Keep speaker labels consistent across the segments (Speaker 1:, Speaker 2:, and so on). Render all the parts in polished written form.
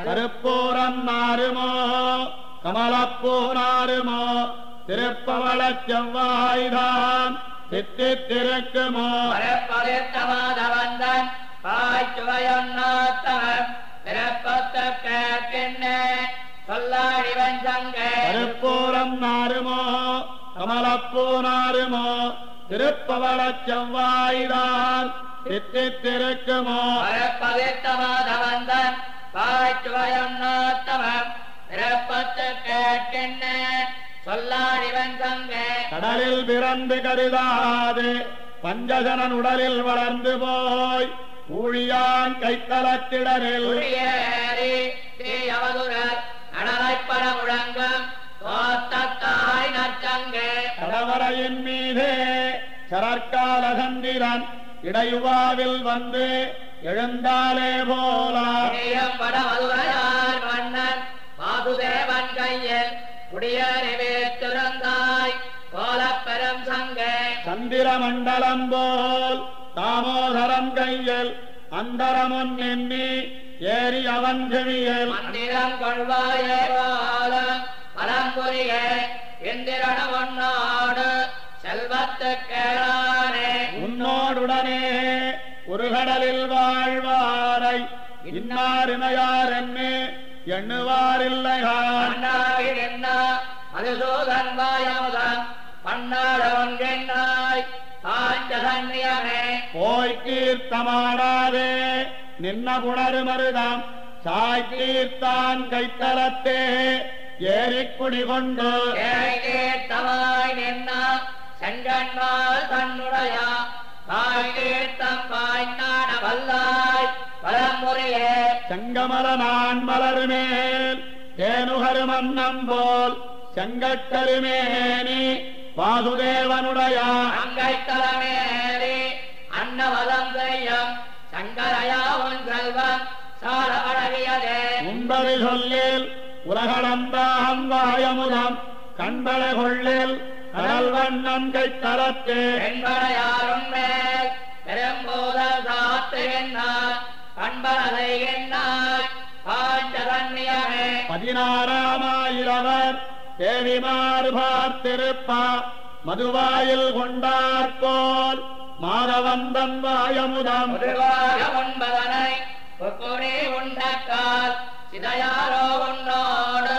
Speaker 1: கருப்பூரம் நாருமோ கமலப்பூ நாருமோ திருப்பவளச் செவ்வாய்தான் சித்தித்திருக்குமோ
Speaker 2: மாதவந்தன் பாய்ச்சுவையொன்னாத்தவன் பிறப்பத்து கேட்கின்றே சொல்லாடிவன் சங்கே
Speaker 1: கருப்பூரம் நாருமோ கமலப்பூ நாருமோ திருப்பவளச் செவ்வாய்தான் சித்தித்திருக்குமோ
Speaker 2: மாதவந்தன் பாய்ச்சுவையொன்னாத்தவன் பிறப்பத்து கேட்கின்றே சொல்லாடிவன் சங்கே
Speaker 1: கடலில் பிறந்து கருதாது பஞ்சஜனன் உடலில் வளர்ந்து போய் ஊழியான் கைத்தலத்திடரில்
Speaker 2: அவதுரர் நடலைப்பட முழங்கும் தோத்தாய் நற்சங்கே
Speaker 1: கடவரையின் மீதே சரற்காலகந்திரன் இடையுவாவில் வந்து எழுந்தாலே போலாம்
Speaker 2: பட மதுரையார் மன்னன் வாசுதேவன் கையில் குடியறிவே திறந்தாய் கோலப்பெரும் சங்கே
Speaker 1: சந்திர மண்டலம் போல் தாமோதரம் கையில் அந்தரமுன் எண்ணி ஏறி அவன் செவியல்
Speaker 2: மந்திரம் கொள்வாயே போல பரம்புரிய இந்திரன உன்னோடு செல்வத்து கேளானே
Speaker 1: உன்னோடுடனே ஒரு கடலில் வாழ்வாரை இன்னாரிமையார் என்ன எண்ணுவாரில்லைகான்
Speaker 2: மதுசூதன் வாயமுதன் பன்னாடவன்கென்னாய் பாஞ்சசன்னியமே
Speaker 1: போய் கீர்த்தமாடாதே நின்ன புணரு மருதம் சாய் கீர்த்தான் கைத்தலத்தே ஏறிக்குடி கொண்டு
Speaker 2: தமாய் நின்ன செங்கன்மால் தன்னுடைய தாய் கீர்த்தம் பாய்நாட வல்லாய் பரம்புரியே
Speaker 1: செங்கமல நான் மலருமேல் தேனுகரு மன்னம் போல் செங்கட்டருமேனி வாசுதேவனுடைய
Speaker 2: அங்கைத்தலமேறி அன்னவலம் செய்யும் சங்கரையா உன் செல்வம் சாரவழகியதே
Speaker 1: உம்பரி சொல்லில் உலகளந்தாம் வாயமுதம் கண்பள கொள்ளில் கடல் வண்ணம் கைத்தலத்தே
Speaker 2: என்பனையாரும் மேல் பெரும்போதல் சாத்துகின்றார் பண்பலைகின்றார் பாஞ்சதன்னியமே
Speaker 1: 16,000 தேவிமார் பார்த்திருப்பா மதுவாயில் கொண்டாற்போல் மாதவந்தன் வாயமுதம்
Speaker 2: பொதுவாக உண்பதனை பொக்குனி உண்டக்கால் சிதையாரோ உன்னோடு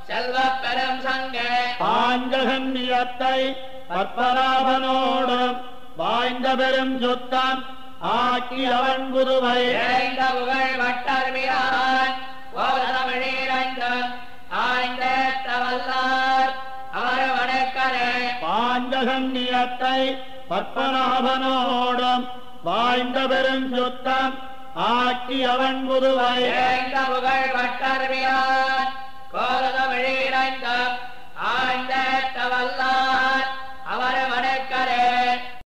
Speaker 2: செல்வப் பெரும் சங்கே
Speaker 1: பாஞ்சகன்னியத்தை பத்மநாபனோடும் வாய்ந்த பெரும் சுத்தம் ஆக்கி அவன் புதுவை
Speaker 2: ஏய்ந்த புகழ் வட்டர்மியான் ஓதமிழீரண்டும் ஆய்ந்தேத்த வல்லார் அவர் வணக்கரே
Speaker 1: பாஞ்சகன்னியத்தை பத்மநாபனோடும் வாய்ந்த பெரும் சுத்தம் ஆக்கி அவன் புதுவை
Speaker 2: ஏய்ந்த புகழ் வட்டர்மியான் கோதமிழீரண்டும்